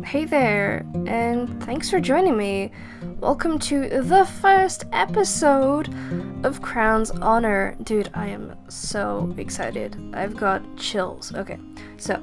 Hey there, and thanks for joining me. Welcome to the first episode of Crown's Honor. Dude, I am so excited. I've got chills. Okay, so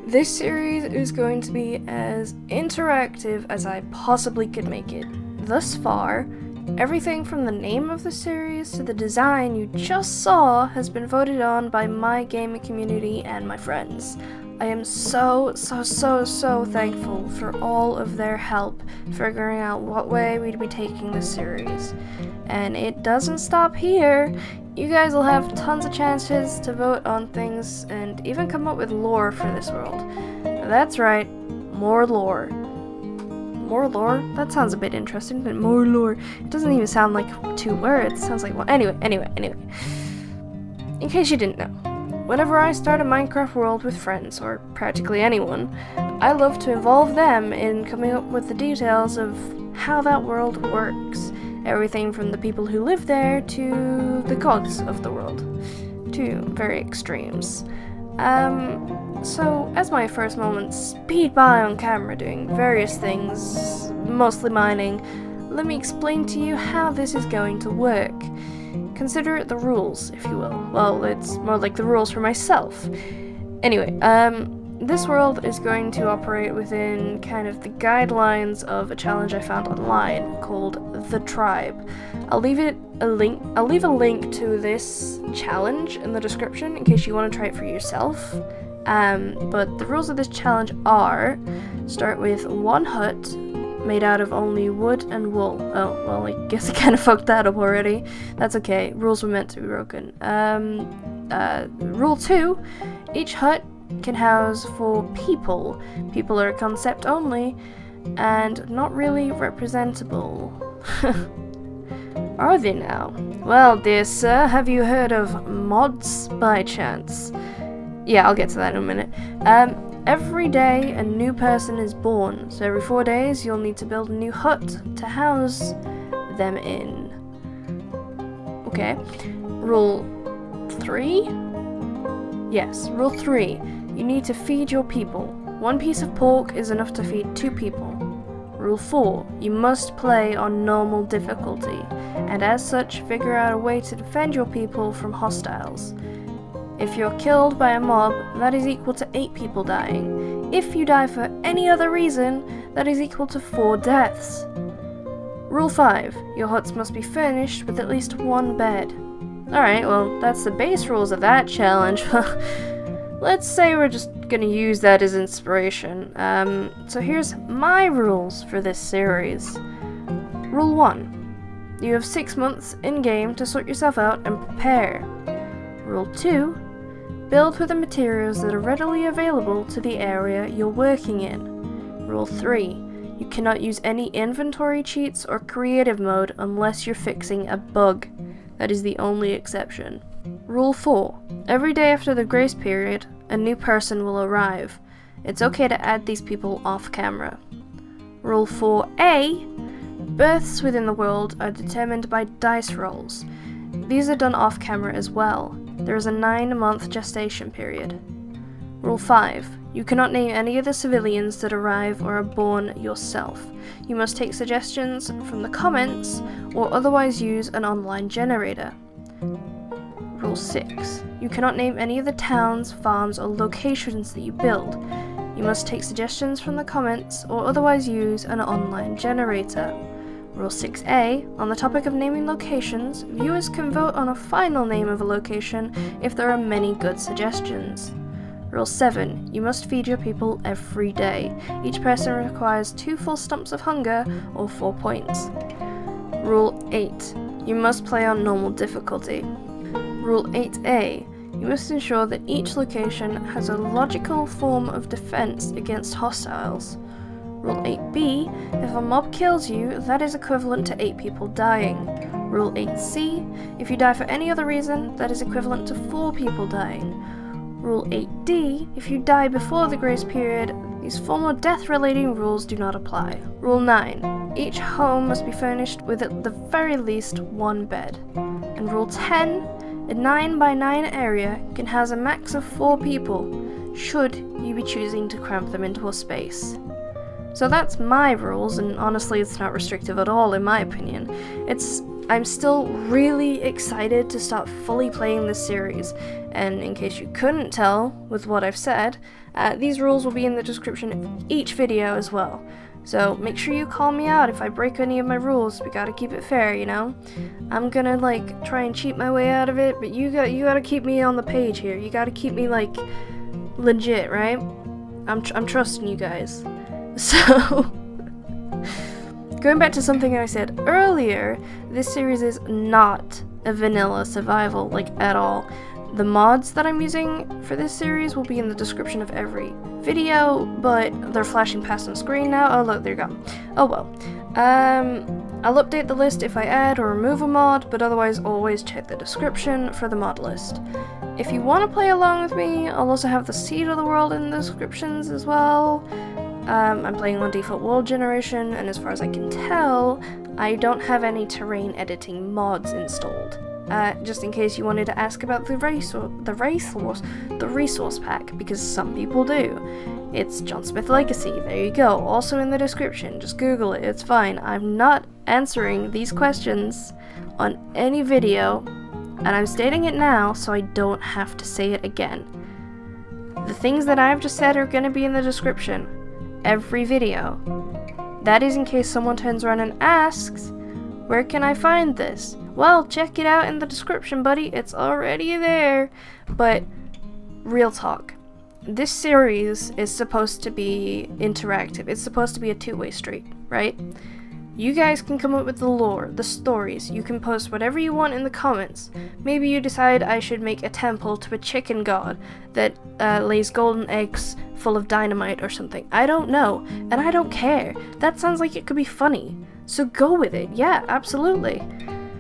this series is going to be as interactive as I possibly could make it. Thus far, everything from the name of the series to the design you just saw has been voted on by my gaming community and my friends. I am so thankful for all of their help figuring out what way we'd be taking this series. And it doesn't stop here. You guys will have tons of chances to vote on things and even come up with lore for this world. That's right, more lore. More lore? That sounds a bit interesting, but more lore. It doesn't even sound like two words. It sounds like one. Anyway. In case you didn't know, whenever I start a Minecraft world with friends, or practically anyone, I love to involve them in coming up with the details of how that world works. Everything from the people who live there to the gods of the world. Two very extremes. So, as my first moments speed by on camera doing various things, mostly mining, let me explain to you how this is going to work. Consider it the rules, if you will. Well, it's more like the rules for myself. Anyway, this world is going to operate within kind of the guidelines of a challenge I found online called The Tribe. I'll leave a link to this challenge in the description in case you want to try it for yourself. But the rules of this challenge are: start with one hut made out of only wood and wool. Oh, well, I guess I kind of fucked that up already. That's okay. Rules were meant to be broken. Rule 2, each hut can house 4 people. People are a concept only, and not really representable. Are they now? Well, dear sir, have you heard of mods by chance? Yeah, I'll get to that in a minute. Every day a new person is born, so every 4 days you'll need to build a new hut to house them in. Okay. Rule 3? Yes, rule 3. You need to feed your people. 1 piece of pork is enough to feed 2 people. Rule 4. You must play on normal difficulty, and as such figure out a way to defend your people from hostiles. If you're killed by a mob, that is equal to 8 people dying. If you die for any other reason, that is equal to 4 deaths. Rule 5. Your huts must be furnished with at least 1 bed. Alright, well, that's the base rules of that challenge. Let's say we're just gonna use that as inspiration. So here's my rules for this series. Rule 1. You have 6 months in-game to sort yourself out and prepare. Rule 2. Build with the materials that are readily available to the area you're working in. Rule 3. You cannot use any inventory cheats or creative mode unless you're fixing a bug. That is the only exception. Rule 4. Every day after the grace period, a new person will arrive. It's okay to add these people off camera. Rule 4A. Births within the world are determined by dice rolls. These are done off camera as well. There is a 9-month gestation period. Rule 5. You cannot name any of the civilians that arrive or are born yourself. You must take suggestions from the comments or otherwise use an online generator. Rule 6. You cannot name any of the towns, farms, or locations that you build. You must take suggestions from the comments or otherwise use an online generator. Rule 6A, on the topic of naming locations, viewers can vote on a final name of a location if there are many good suggestions. Rule 7, you must feed your people every day. Each person requires 2 full stumps of hunger or 4 points. Rule 8, you must play on normal difficulty. Rule 8A, you must ensure that each location has a logical form of defense against hostiles. Rule 8B, if a mob kills you, that is equivalent to 8 people dying. Rule 8C, if you die for any other reason, that is equivalent to 4 people dying. Rule 8D, if you die before the grace period, these former death-relating rules do not apply. Rule 9, each home must be furnished with at the very least 1 bed. And Rule 10, a 9x9 area can house a max of 4 people, should you be choosing to cramp them into a space. So that's my rules, and honestly it's not restrictive at all in my opinion. I'm still really excited to start fully playing this series, and in case you couldn't tell with what I've said, these rules will be in the description of each video as well. So make sure you call me out if I break any of my rules. We gotta keep it fair, you know? I'm gonna like try and cheat my way out of it, but you gotta keep me on the page here. You gotta keep me like legit, right? I'm trusting you guys. So going back to something I said earlier, this series is not a vanilla survival, like at all. The mods that I'm using for this series will be in the description of every video, but they're flashing past on screen now. Oh look, they're gone. Oh well. I'll update the list if I add or remove a mod, but otherwise always check the description for the mod list. If you want to play along with me, I'll also have the seed of the world in the descriptions as well. I'm playing on default world generation, and as far as I can tell, I don't have any terrain editing mods installed. Just in case you wanted to ask about the resource pack, because some people do. It's John Smith Legacy, there you go, also in the description, just Google it, it's fine. I'm not answering these questions on any video, and I'm stating it now so I don't have to say it again. The things that I've just said are going to be in the description, every video. That is in case someone turns around and asks, where can I find this? Well, check it out in the description, buddy. It's already there. But real talk. This series is supposed to be interactive. It's supposed to be a two-way street, right? You guys can come up with the lore, the stories. You can post whatever you want in the comments. Maybe you decide I should make a temple to a chicken god that lays golden eggs full of dynamite or something. I don't know, and I don't care. That sounds like it could be funny. So go with it. Yeah, absolutely.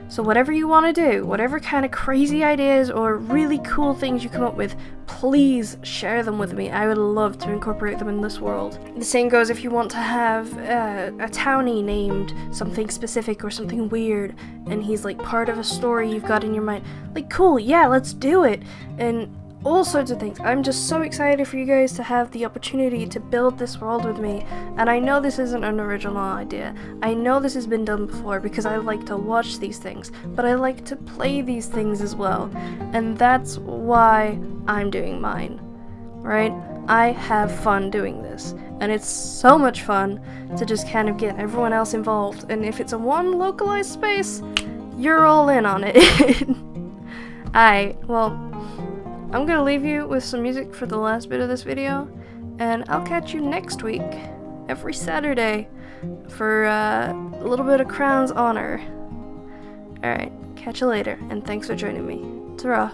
So whatever you want to do, whatever kind of crazy ideas or really cool things you come up with, please share them with me. I would love to incorporate them in this world. The same goes if you want to have a townie named something specific or something weird, and he's like part of a story you've got in your mind. Like, cool, yeah, let's do it. And all sorts of things. I'm just so excited for you guys to have the opportunity to build this world with me, and I know this isn't an original idea. I know this has been done before because I like to watch these things, but I like to play these things as well, and that's why I'm doing mine, right? I have fun doing this, and it's so much fun to just kind of get everyone else involved, and if it's a one localized space, you're all in on it. Well, I'm gonna leave you with some music for the last bit of this video, and I'll catch you next week, every Saturday, for a little bit of Crown's honor. Alright, catch you later, and thanks for joining me. Ta-ra.